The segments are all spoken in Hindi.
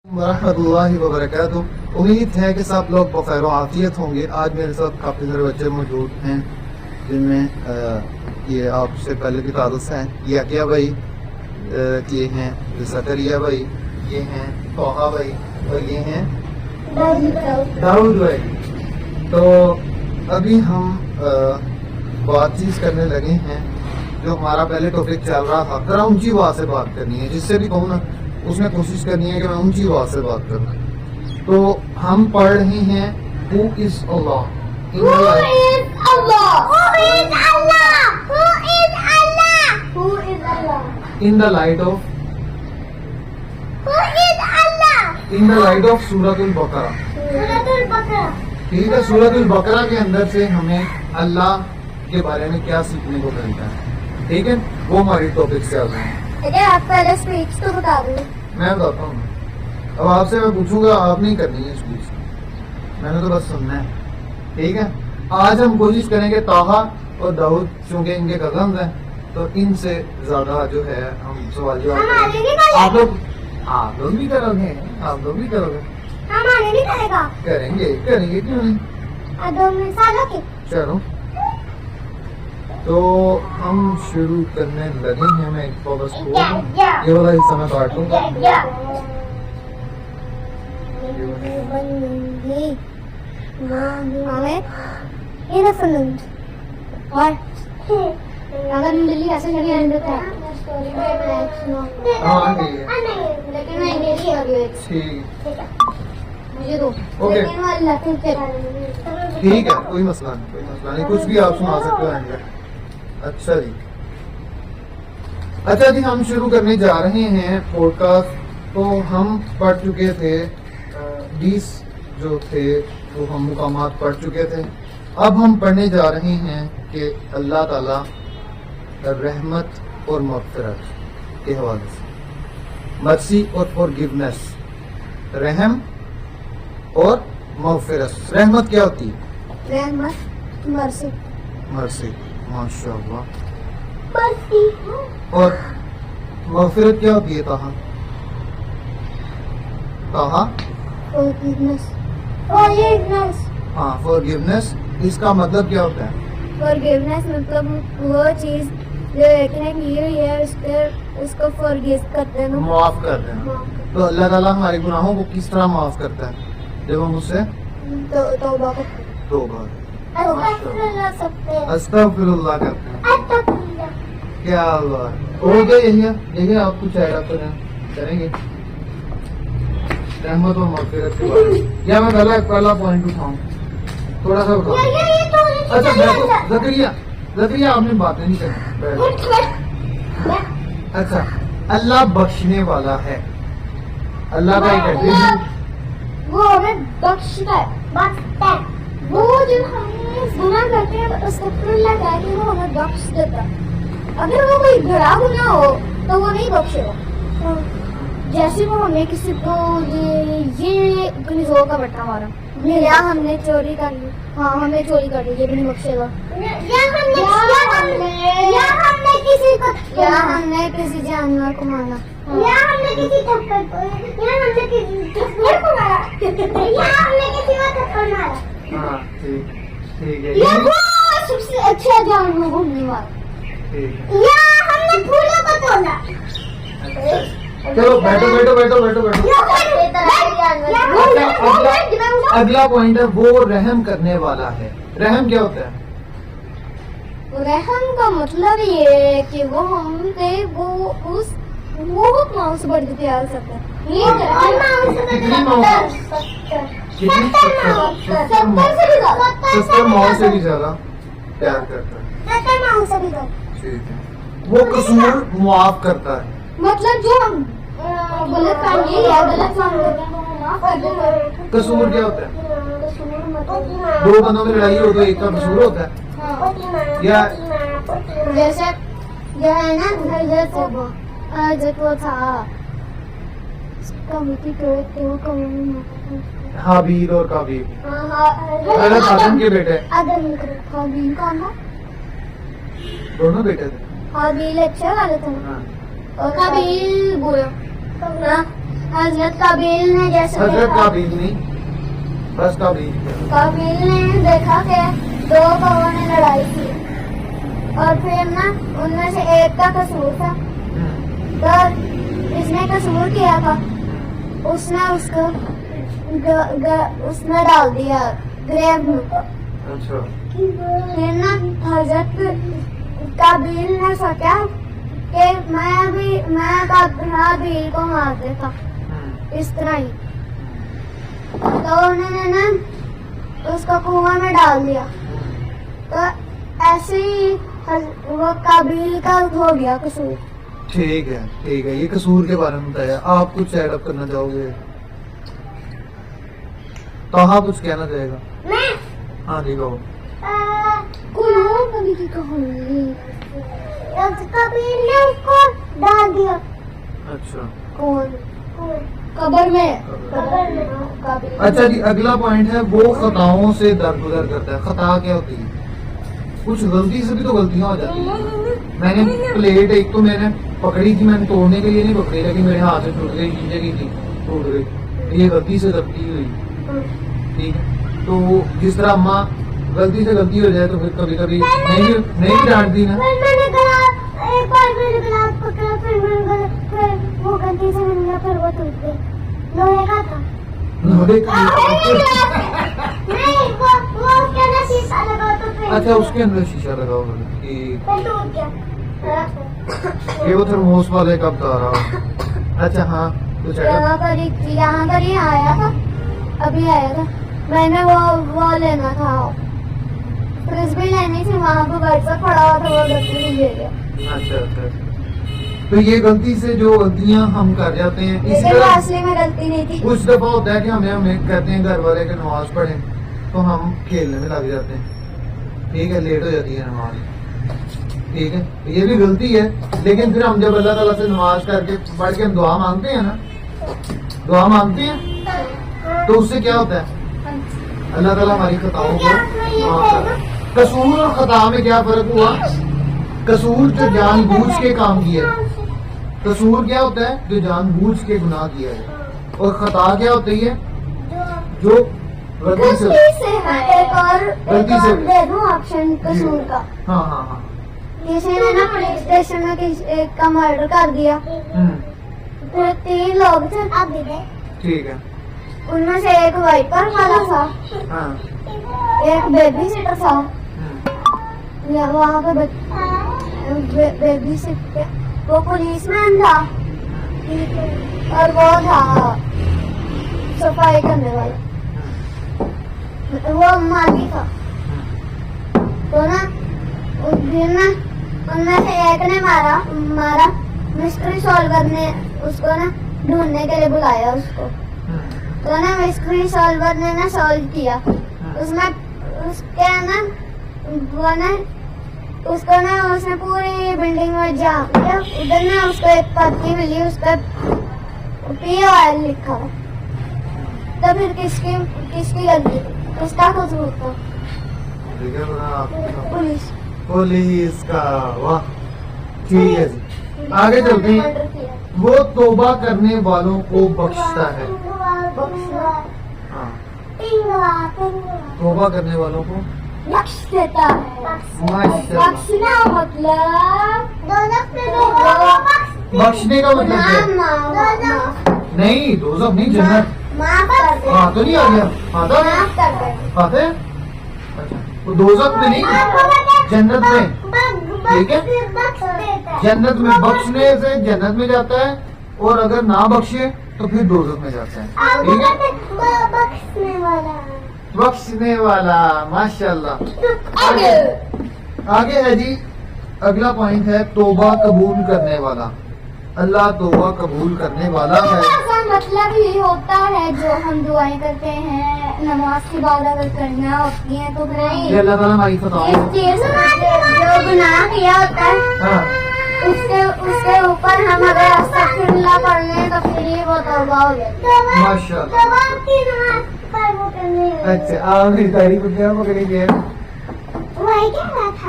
वरहमतुल्लाहि वबरकातुह। उम्मीद है कि सब लोग बखैर आफियत होंगे। आज मेरे साथ काफ़ी सारे बच्चे मौजूद हैं जिनमें ये आपसे पहले भी तारुफ हैं। ये अकिया भाई, ये हैं ज़करिया भाई, ये हैं तोहा भाई और ये हैं दाऊद भाई। तो अभी हम बातचीत करने लगे हैं। जो हमारा पहले टॉपिक चल रहा था, जरा ऊंची आवाज़ से बात करनी है। जिससे भी कहूँ ना उसने कोशिश करनी है कि मैं ऊंची आवाज़ से बात करूँ। तो हम पढ़ रहे हैं who is Allah in the light of Suratul Baqarah. ठीक है, सूरतुल बकरा के अंदर से हमें अल्लाह के बारे में क्या सीखने को मिलता है। ठीक है, वो हमारी टॉपिक से आते हैं। आप पहले स्पीच तो बता दो। मैं बताता हूँ। अब आपसे मैं पूछूंगा, आप नहीं करनी है स्पीच, मैंने तो बस सुनना है। ठीक है, आज हम कोशिश करेंगे ताहा और दाऊद, चूंकि इनके कज़न्स हैं तो इनसे ज्यादा जो है हम सवाल जवाब आप लोग भी करोगे, आप लोग भी करोगे, करेंगे क्यों नहीं। चलो तो हम शुरू करने लगे हैं। मैं एक बस ये वाला हिस्सा मैं काट लूंगा। ऐसे नहीं एंड होता है। हाँ ठीक है, लेकिन मैं इंग्लिश ठीक मुझे दो। ओके ठीक है, कोई मसला नहीं, कुछ भी आप सुना सकते हो एंड। अच्छा जी, हम शुरू करने जा रहे हैं पॉडकास्ट। तो हम पढ़ चुके थे 20 जो थे वो हम मुकामात पढ़ चुके थे। अब हम पढ़ने जा रहे हैं कि अल्लाह ताला रहमत और मग़फ़िरत के हवाले से, मर्सी और फॉरगिवनेस, रहम और मग़फ़िरत। रहमत क्या होती है? रहमत मर्सी, माशाअल्लाह। और मग़फ़िरत क्या होती है? ताहा हाँ, फॉरगिवनेस। इसका मतलब क्या होता है? फॉरगिवनेस मतलब वो चीज जो एक ने की हुई है उसको फॉरगिव कर देना, माफ कर देना। तो अल्लाह ताला हमारे गुनाहों को किस तरह माफ करता है? जब हम उससे तौबा अस्तगफिरुल्लाह करते हैं। क्या बात हो गया। यही आप कुछ ऐड अप करेंगे रहमत और मग़फ़िरत के बारे में। या मैं पहला पॉइंट उठाऊं, थोड़ा सा उठाऊं। अच्छा बैठो ज़करिया आपने बातें नहीं करनी। अच्छा, अल्लाह बख्शने वाला है। अल्लाह का एक एट्रिब्यूट, वो हमें बख्शता है। वो जब हम गुनाह करते हैं तो अस्तगफिरुल्लाह कह के वो हमें बख्श देता है। अगर वो कोई बड़ा गुनाह हो तो वो नहीं बख्शेगा। जैसे वो हमें किसी को ये कमजोर का बट्टा मारा, या हमने चोरी कर ली, हाँ हमने चोरी कर ली, ये भी नहीं बख्शेगा। या हमने किसी जानवर को मारा, या हमने किसी थप्पड़ को, या हमने किसी को मारा, या हमने किसी को थप्पड़ मारा। हाँ ठीक है, या वो सबसे अच्छा जानवर घूमने वाला, ठीक है। या हमने फूलों को तोड़ा। चलो बैठो। अगला पॉइंट है वो रहम करने वाला है। रहम क्या होता है? रहम का मतलब ये है कि वो हमसे वो माँ से बढ़ के प्यार करता है। सत्तर माओ से भी ज्यादा प्यार करता है। ठीक है, वो कसूर मुआफ करता है। मतलब जो हम गलत काम नहीं है, गलत काम करते हैं वो माफ कर देता है। कसूर क्या होता है? दो बंदों में लड़ाई हो तो एक का कसूर होता है। या जैसे जो है ना जो वो था हाबील और काबील, आदम के बेटे, हाबील कौन था? दोनों बेटे थे। हाबील अच्छा वाला था और काबील बुरा। हजरत काबिल ने जैसे हजरत देखा- काबिल नहीं, बस काबिल। काबिल ने देखा कि दो कौओं ने लड़ाई की और फिर ना उनमें से एक का कसूर था, तो इसने कसूर किया था, उसने उसको उसने डाल दिया ग्रेव में। अच्छा। फिर ना हजरत काबिल ने सोचा कि मैं काबिल को मार देता इस तरह ही, तो उन्होंने ना उसको कुआं में डाल दिया। तो ऐसे ही वो काबिल का हो गया कसूर। ठीक है, ठीक है, ये कसूर के बारे में बताया। आप कुछ एड अप करना चाहोगे? तो आप कुछ कहना चाहेगा? मैं हाँ जी, कहो। कोई और कभी की कहानी कबीर ने उसको डाल दिया। अच्छा, कौन? कब्र में। कबीर। अच्छा जी, अगला पॉइंट है वो खताओं से दरगुजर करता है। खता क्या होती है? कुछ गलती से भी तो गलतियां हो जाती हैं। मैंने प्लेट एक तो मैंने पकड़ी थी, मैंने तोड़ने के लिए नहीं पकड़ी, लेकिन मेरे हाथ से टूट गई, नीचे की थी, टूट गई। ये गलती से गलती हुई, ठीक है। तो जिस तरह अम्मा गलती से गलती हो जाए तो फिर कभी कभी नहीं डांटती ना। मैंने एक बार मैंने गिलास पकड़ा, फिर वो गलती से मैंने फिर वो टूट गया। लोहे का था। लोहे नहीं, वो उसके अंदर शीशा लगा तो फिर अच्छा, उसके अंदर शीशा लगा हुआ है कि फिर टूट गया। ये वो थर्मोस वाले कब का रहा हो। अच्छा, हाँ, कुछ यहाँ पर ही आया था, अभी आया था। मैंने वो लेना था, फ्रिस्बी लेनी थी, वहाँ पे व्हाट्सएप पड़ा हुआ था, वो गलती से ले गया। अच्छा अच्छा। तो ये गलती से जो गलतियां हम कर जाते हैं, इस लेकिन वो असली में गलती नहीं थी। कुछ दफा होता है कि हमें कहते हैं घर वाले के नमाज पढ़ें, तो हम खेलने में लग जाते हैं, ठीक है, लेट हो जाती है नमाज, ठीक है, ये भी गलती है। लेकिन फिर हम जब अल्लाह ताला से नमाज करके पढ़ के हम दुआ मांगते हैं ना, दुआ मांगते हैं, तो उससे क्या होता है? अल्लाह ताला हमारी खताओं को माफ करता है। कसूर और खता में क्या फर्क हुआ? कसूर जो जानबूझ के काम किया है, कसूर क्या होता है? जो जानबूझ के गुनाह किया है। और खता क्या होती है? जो गलती से। गलती से। दे दूं ऑप्शन कसूर का। हाँ हाँ हाँ। किसी ने ना पुलिस स्टेशन में एक का मर्डर कर दिया, फिर 3 लोग थे, आप भी गए, ठीक है। उनमें से एक वाइपर वाला था, हाँ। एक बेबी सिटर था, या वहाँ पे बेबी सिटर, वो पुलिसमैन था, और वो था सफाई करने वाला, वो माली था। तो ना उस दिन ना उनमें से एक ने मारा मिस्ट्री सॉल्वर ने उसको ना ढूंढने के लिए बुलाया उसको। तो ना मिस्ट्री सॉल्वर ने ना सॉल्व किया, उसमें उसके ना वो ना उसको ना उसने पूरी बिल्डिंग में जाम किया। उधर ना उसको एक पत्ती मिली, उस पर POL लिखा हुआ। तो फिर किसकी गलती? किसका कसूर था? ठीक है, पुलिस। पुलिस का। वाह, ठीक है जी, आगे चलते हैं। वो तौबा करने वालों को बख्शता है। हाँ, तौबा करने वालों को बख्श देता है। माशाल्लाह। बख्शना मतलब बख्शने का मतलब क्या है? नहीं, दोज़ख नहीं, जन्नत। माफ कर दे। हाँ तो नहीं आ गया? हाँ तो माफ कर दे। आते हैं? अच्छा, तो दोज़ख में नहीं, जन्नत में, ठीक है। जन्नत में बख्शने से जन्नत में जाता है, और अगर ना बख्शे तो फिर दोज़ख में जाता है, ठीक है। बख्शने वाला। बख्शने वाला, माशाल्लाह। आगे है जी, अगला पॉइंट है तौबा कबूल करने वाला। अल्लाह तौबा कबूल करने वाला है। इसका मतलब ये होता है जो हम दुआएं करते हैं नमाज के बाद अगर करना होती है तो ये अल्लाह ताला हमारी खताओं को। जो गुनाह किया होता है हाँ, उसके ऊपर हम अगर अस्तगफिरुल्लाह पढ़ लें तो फिर ये वो तौबा हो जाती माशाल्लाह। है। अच्छा, आप मेरी दाढ़ी को क्या पकड़ेंगे? वही कह रहा था,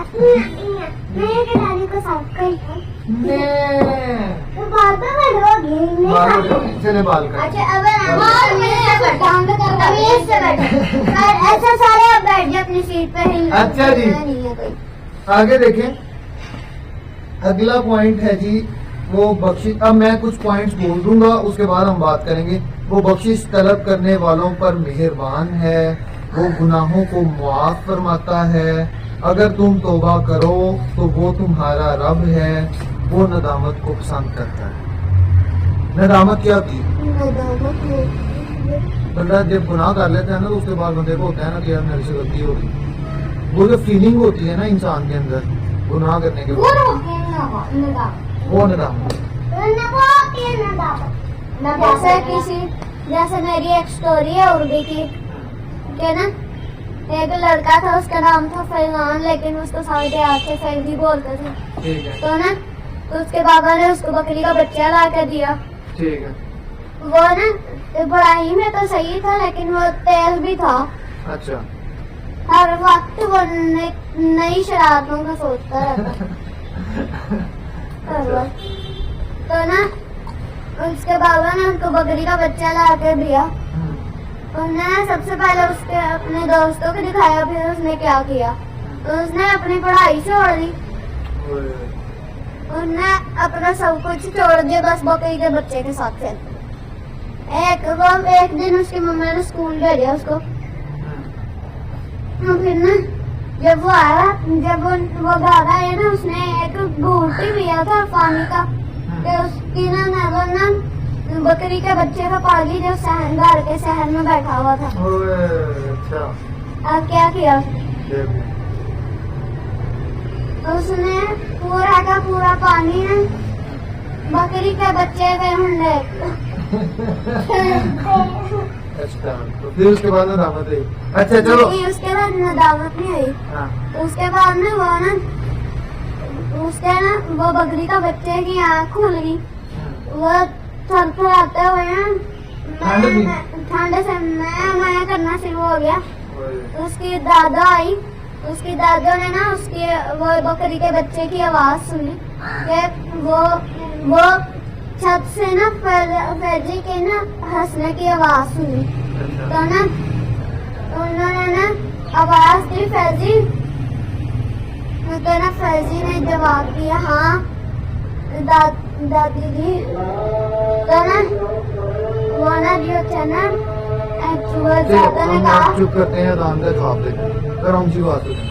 मैं दाढ़ी को साफ करी है। तो बाल पे बैठोगी चले बाल का। अच्छा अब ऐसा सारे आप बैठ जाए अपनी सीट पे ही। अच्छा जी। नहीं है कोई। आगे देखें, अगला पॉइंट है जी वो बख्शिश। अब मैं कुछ पॉइंट्स बोल दूंगा, उसके बाद हम बात करेंगे। वो बख्शिश तलब करने वालों पर मेहरबान है, वो गुनाहों को मुआफ फरमाता है, अगर तुम तौबा करो तो वो तुम्हारा रब है, वो नदामत को पसंद करता है। नदामत क्या होती है? बंदा जब गुनाह कर लेता है ना, तो उसके बाद बंदे को होता है ना कि यार मेरे से गलती हो गई। वो जो फीलिंग होती है ना इंसान के अंदर गुनाह करने के वो बाद, वो नदामत। जैसे किसी जैसे मेरी एक स्टोरी है उर्दू की कि ना एक लड़का था, उसका नाम था फैजान, लेकिन उसको सारे हाथ से फैजी बोलते थे। ठीक है, तो ना तो उसके बाबा ने उसको बकरी का बच्चा ला कर दिया। ठीक है। वो ना पढ़ाई में तो सही था, लेकिन वो तेज भी था। अच्छा। हर वक्त वो नई शरारतों का सोचता रहता। हर वक्त। तो ना उसके बाबा ने उसको बकरी का बच्चा ला कर दिया। उसने सबसे पहले उसके अपने दोस्तों को दिखाया, फिर उसने क्या किया, तो उसने अपनी पढ़ाई छोड़ दी, उसने अपना सब कुछ छोड़ दिया, बस बकरी के बच्चे के साथ खेल। एक दिन उसकी मम्मी ने स्कूल भेजा उसको। तो फिर ना जब वो आया, जब वो घर आया ना, उसने एक घूंटी पिया था पानी का, तो उसकी ना बकरी के बच्चे का पाली जो घर के शहर में बैठा हुआ था। अच्छा। अब क्या किया, उसने पूरा का पूरा पानी ना बकरी के बच्चे पे हुंडे। अच्छा, तो फिर उसके बाद नदामत आई। अच्छा चलो। नहीं, उसके बाद नदामत नहीं आई। हाँ। उसके बाद ना वो बकरी का बच्चे की आँख खुल गई। वो थरथराते हुए ठंड से मैं करना शुरू हो गया। उसकी दादा आई, उसकी दादा ने ना उसकी वो बकरी के बच्चे की आवाज सुनी कि वो छत से ना फैजी के ना हंसने की आवाज सुनी। तो ना उन्होंने ना आवाज दी फैजी, तो ना फैजी ने जवाब दिया हाँ दादी जी। तो ना वो ना जो थे ना दादा ने कहा चुप करते हैं, दान का जवाब देते हैं, फिर हम जी बात करें।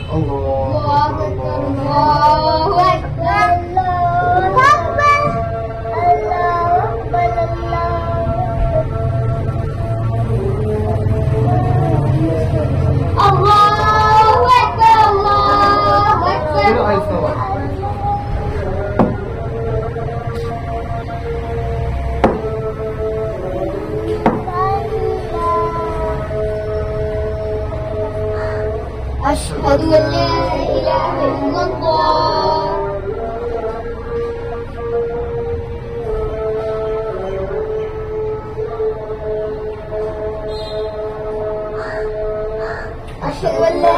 अशहदु अल्ला इलाहा इल्लल्लाह। अशहदु अल्ला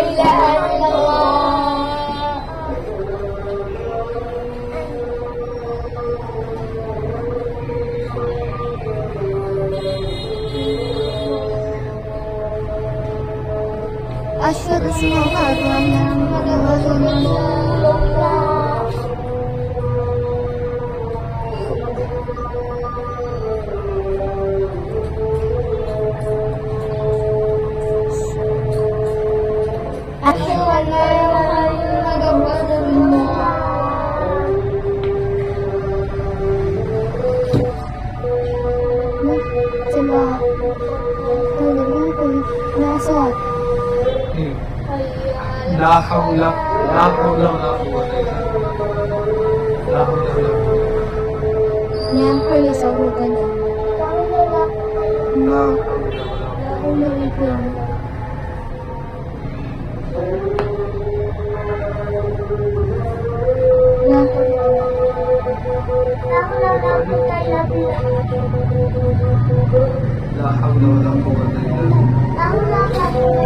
इलाहा इल्लल्लाह। अशहदु अन्ना मुहम्मदन रसूलुल्लाह। अशहदु अन्ना मुहम्मदन रसूलुल्लाह। चलो ला हौला वला कुव्वता इल्ला बिल्लाह। ला हौला वला yang pelisaukan ला हौला वला ला हौला वला कुव्वता इल्ला बिल्लाह।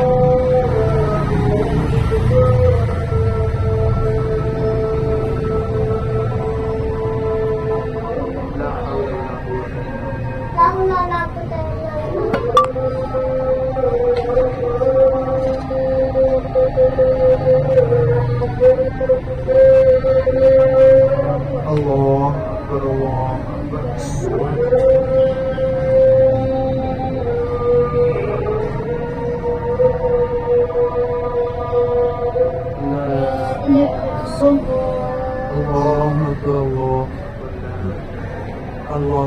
अल्लाह अकबर, अल्लाह अकबर। अल्लाह अकबर, अल्लाह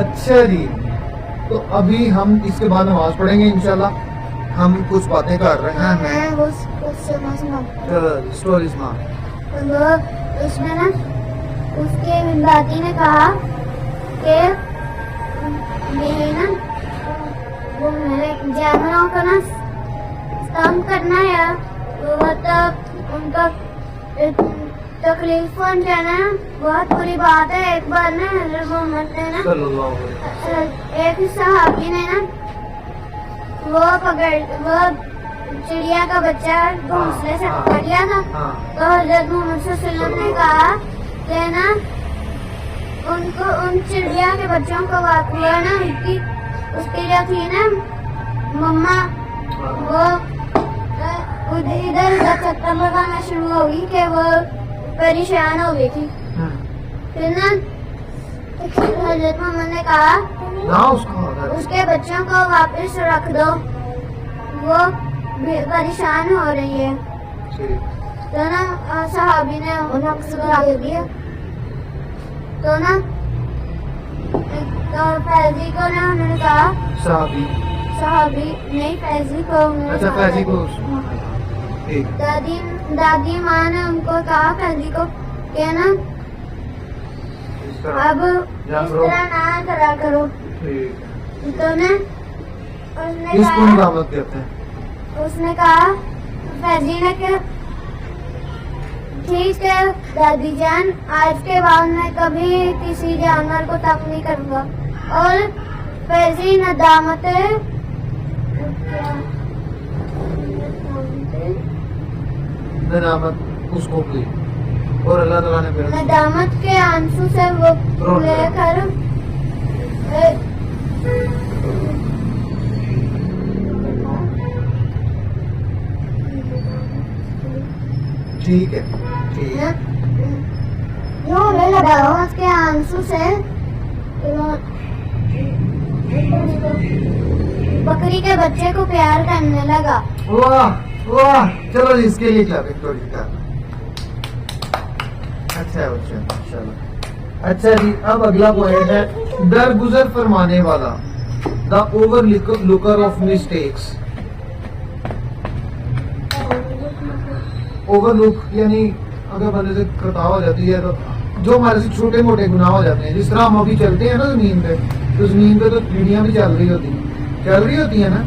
अच्छा जी, तो अभी हम इसके बाद नमाज पढ़ेंगे इंशाल्लाह। हम कुछ बातें कर रहे हैं। मैं उससे सुना चलो स्टोरी सुना। तो उसमें ना उसके दादी ने कहा कि ये ना वो मेरे जानवरों को ना काम करना है, वो मतलब उनका तकलीफ पहुंचाना बहुत बुरी बात है। एक बार ना हज़रत मोहम्मद ने ना एक सहाबी ने ना वो चिड़िया का बच्चा घोंसले से पकड़ लिया था। तो हज़रत मोहम्मद सल्लल्लाहु अलैहि वसल्लम ने कहा कि ना उनको उन चिड़िया के बच्चों को वाक़या ना उसकी जो थी ना मम्मा वो इधर उधर चक्कर लगाना शुरू होगी कि वो परेशान हो गई थी। फिर ना हज़रत मोहम्मद ने कहा उसके बच्चों को वापस रख दो, वो परेशान हो रही है। तो ना सहाबी ने उन्हें सुला दिया। तो ना तो फैजी को ना उन्होंने कहा सहाबी नहीं फैजी को अच्छा फैजी को दादी माँ ने उनको कहा फैजी को कि ना अब इस तरह ना करा करो। तो ना उसने कहा फैजी ने कि ठीक है दादी जान, आज के बाद मैं कभी किसी जानवर को तंग नहीं करूँगा। और फैजी नदामत उसको की और अल्लाह ताला ने नदामत के आंसू से वो लेकर ठीक है रोने लगा उसके आंसू से बकरी के बच्चे को प्यार करने लगा। वाह वाह, चलो इसके लिए क्या विक्टोरी का अच्छा है बच्चे चलो। अच्छा जी, अब अगला पॉइंट है दरगुजर फरमाने वाला, the over looker of mistakes. Overlook यानी अगर बंदे से खता हो जाती है तो जो हमारे से छोटे मोटे गुनाह हो जाते हैं। जिस तरह हम अभी चलते हैं ना जमीन पे, तो जमीन पे तो कीड़ियां भी चल रही होती है ना।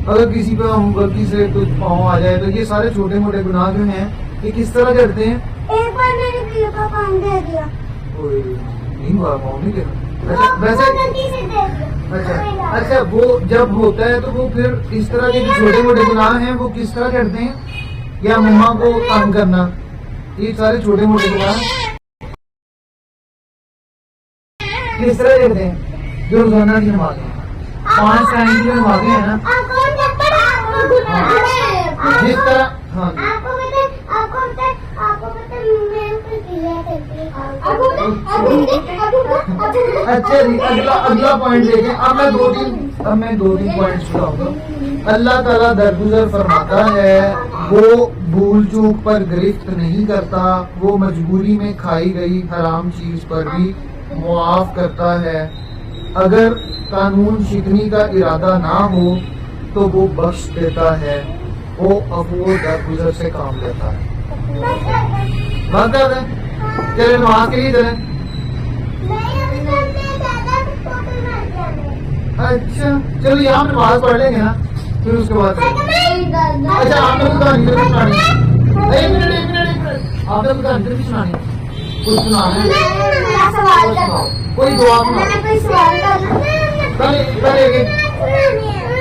अगर किसी पे हम गलती से कुछ पाँव आ जाए तो ये सारे छोटे मोटे गुनाह जो हैं ये किस तरह करते हैं। एक बार मैंने प्रिया का पानी दे दिया। नहीं हुआ, पाँव नहीं देना। वैसे अच्छा वो जब होता है तो वो फिर इस तरह के जो छोटे मोटे गुनाह हैं वो किस तरह करते हैं, या मम्मा को तंग करना, ये सारे छोटे मोटे गुनाह किस तरह करते हैं जो रोजाना की नमाज है 5 टाइम की नमाज है ना, जिस तरह हाँ अच्छा जी, अगला पॉइंट देखें। अब मैं दो तीन पॉइंट बताऊंगा। अल्लाह ताला दरगुजर फरमाता है, वो भूल चूक पर गिरफ्त नहीं करता, वो मजबूरी में खाई गई हराम चीज पर भी मुआफ करता है। अगर कानून शिकनी का इरादा ना हो तो वो बख्श देता है, वो अफू दरगुजर से काम लेता है। बात कर रहे चले नमाज के लिए चले। अच्छा चलो यहाँ नमाज पढ़ लेंगे ना, फिर उसके बाद अच्छा आपने कहानी सुनानी, एक मिनट आपने कहानी सुनानी, कुछ सुनाना है। सवाल करना कोई दुआ सुनाओ मैंने कोई सवाल करना पहले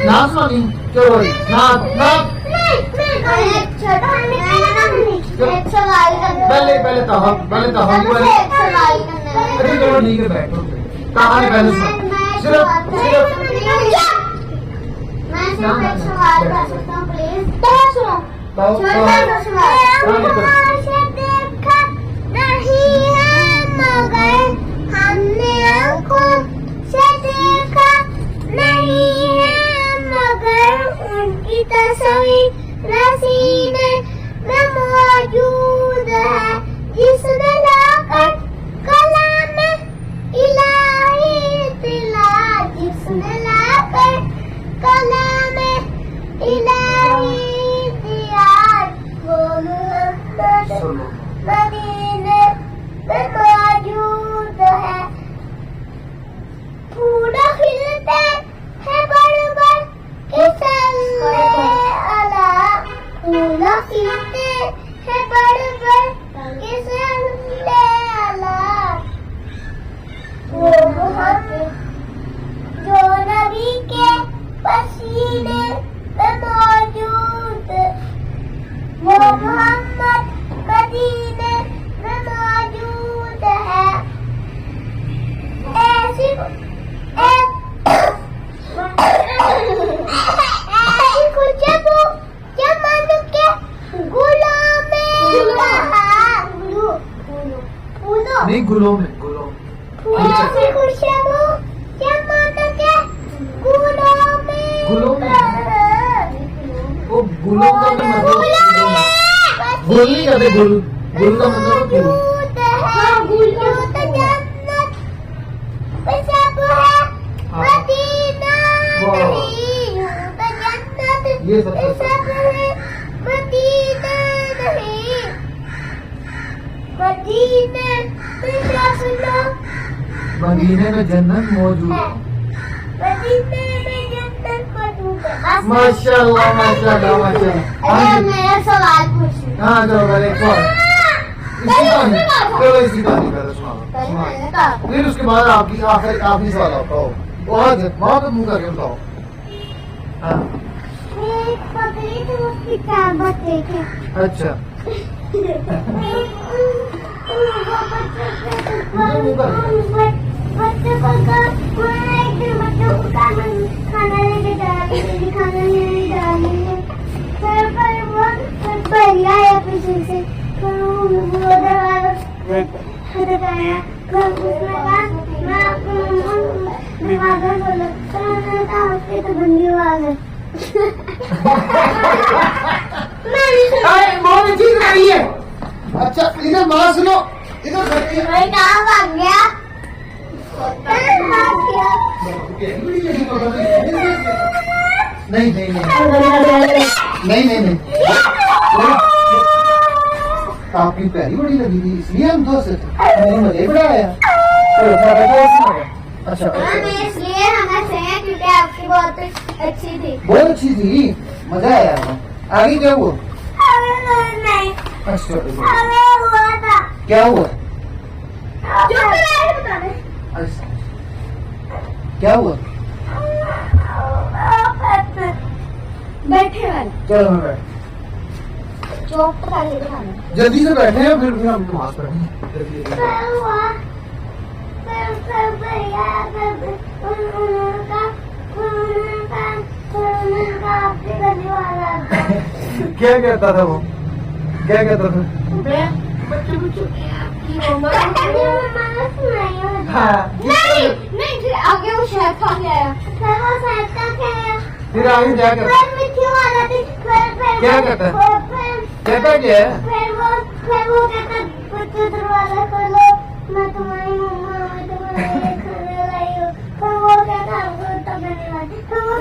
ना सुनानी चलो भाई ना एक सवाल करना पहले तहा एक सवाल करना अरे चलो ठीक है बैठो कहानी पहले सुनो सिर्फ मैं सिर्फ एक सवाल कर सकता हूँ प्लीज तो सुनो छोटा सा सवाल आकाश देखा नहीं है मगर हमने आँखों से देखा नहीं है मगर उनकी तस्वीर रसीने में मौजूद है जिसने लाकर कलाम इलाही तिला जिसने लाकर कलाम इलाही दिया वो मोहम्मद मदीने में मौजूद है फूल खिलते हैं बड़ के सल्ले अला फूल खिलते हैं बड़ के सल्ले अला वो मोहम्मद जो नबी के पसीने में मौजूद वो मोहम्मद मदीने में मौजूद है ऐसी खुशबू चमन के गुलाम नहीं गुलों में ऐसी खुशबू चमन के गुलाम गुलों में वो गुलों का मतलब गुल नहीं कहते गुल का मतलब गुल ये सब मदीने में जन्नत मौजूद है माशाल्लाह माशाल्लाह मेरा सवाल पूछ हाँ चलो पहले एक और चलो इसी कहानी पहले सुनाओ फिर उसके बाद आपकी आखिरी सवाल आपका हो वहाँ पे मुँह करके बताओ हाँ एक पकड़ी थी उसकी चाबत देखे अच्छा बच्चे को खाना लेके जा रही थी खाना लेने जा रही है फिर वो भैया आया पीछे से फिर वो दरवाजा खटखटाया फिर उसने कहा मैं दरवाजा खोला फिर उन्होंने कहा उसके तो बंदी आवाज है बहुत चीज रही है अच्छा इधर बात सुनो इधर मैं कहाँ भाग गया नहीं आपकी पहली बड़ी लगी थी इसलिए हम दोस्त थे मजे बड़ा आया अच्छा इसलिए हमें चाहिए क्योंकि आपकी बहुत अच्छी थी बहुत अच्छी थी मजा आया आगे क्या हुआ नहीं अच्छा हुआ था क्या हुआ जो बता दे अच्छा क्या हुआ बैठे वाले चलो मैं बैठ चौक पर खाली खाना जल्दी से बैठे हैं फिर हम नमाज पढ़ेंगे जल्दी क्या कहता था वो क्या कहता था हाँ नहीं आगे वो शहद खा के आया फिर आगे क्या कहता क्या कहता है कहता क्या है फिर वो कहता बच्चे दरवाजा खोलो मैं तुम्हारी मम्मा मैं तुम्हारे लिए खाना लाई हूँ फिर वो कहता हमको तब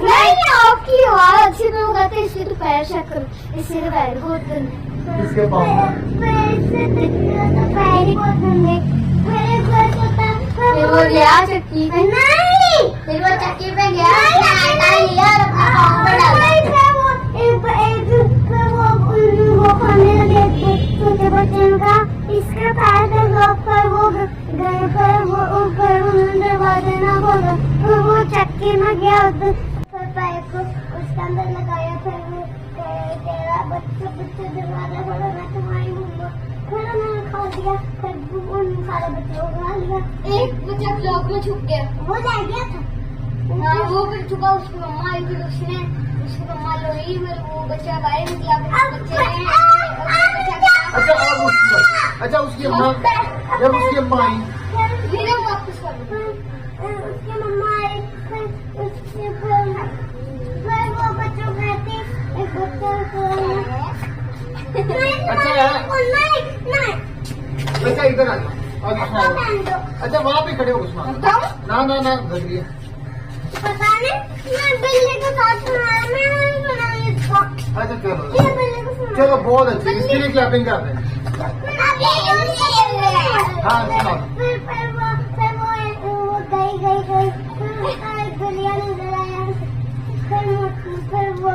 नहीं आपकी आवाज अच्छी नहीं होगा तो इसलिए तो पैर चेक करो इससे तो पैर बहुत गंदे इसके पाँव फिर वो गया चक्की पे नहीं फिर वो चक्की पे गया आटा लिया और अपने पाँव पे डाला वो खाने लगे छोटे बच्चे का इसका पैर का लोग पर वो फिर उन्होंने दरवाजे ना खोला, फिर वो चक्की में गया उधर, फिर पाइप को उसके अंदर लगाया, फिर वो तेरा बच्चा दरवाजा खोला, मैं तुम्हारी मम्मा, फिर उन्होंने खा दिया, फिर उन सारे बच्चों को खा लिया। एक बच्चा ब्लॉक में छुप गया, वो रह गया था। हाँ, वो फिर छुपा, उसकी मम्मा आई, फिर उसकी मम्मा लोई, फिर वो बच्चा बाहर निकला, फिर बच्चे अच्छा उसकी अम्मा, जब उसकी अम्मा आई फिर वापस कर उसकी मम्मा आई, फिर वो बच्चों कहते एक बच्चा अच्छा इधर आ जाओ। अच्छा वहाँ पे खड़े हो उस्मान, ना ना ना गजरिया, पता नहीं मैं बिल्ली के साथ सुनाया, मैं सुना इसको। अच्छा चलो ये बिल्ली को सुना, चलो बहुत अच्छी, इसके लिए क्लैपिंग करते हैं। हाँ सुनाओ। फिर वो गई फिर गलिया नजर आया, फिर वो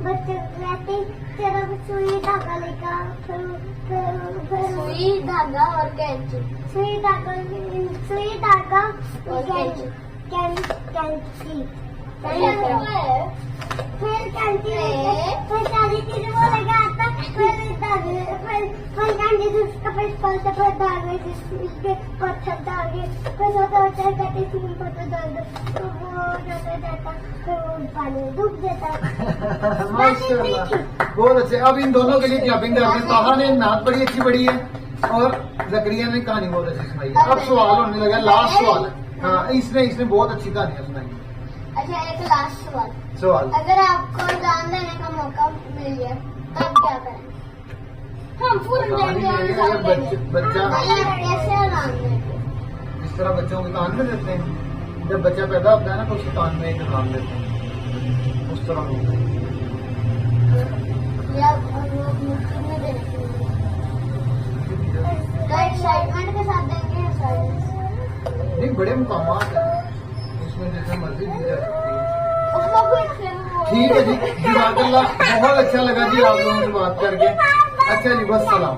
बच्चे कहते तेरा सुई धागा लेकर, फिर सुई धागा और कैंची, सुई धागा और कैंची, फिर कैंची चीजें वो लगाता, फिर कैंची से उसका फिर खोलता, फिर धागे इसके पत्थर धागे, फिर छोटा बच्चा कहते इसमें पत्थर डाल दो, तो वो जाता फिर वो पानी में डूब जाता। माशाल्लाह बहुत अच्छे। अब इन दोनों के लिए क्लैपिंग करते हैं। ताहा ने नात बड़ी अच्छी पढ़ी है और जकरिया ने कहानी बहुत अच्छी सुनाई है। अब सवाल होने लगा, लास्ट सवाल है। हाँ इसने बहुत अच्छी कहानियां सुनाई है। अच्छा एक लास्ट सवाल, अगर आपको जान देने का मौका मिल जाए तब क्या करें? हम पूर्ण बच्चा कैसे जान देंगे? इस तरह बच्चों के कान में देते हैं, जब बच्चा पैदा होता है ना तो उसके कान में एक काम देते हैं, उस तरह होता है। या मुफ्त में देंगे, एक्साइटमेंट के साथ देंगे या साइलेंस? नहीं बड़े मुकामात हैं, उसमें जैसे मर्जी दी जा सकती है। उसको कोई ठीक है जी, जज़ाकल्लाह, बहुत अच्छा लगा जी आप लोगों से बात करके। अच्छा जी, बस सलाम।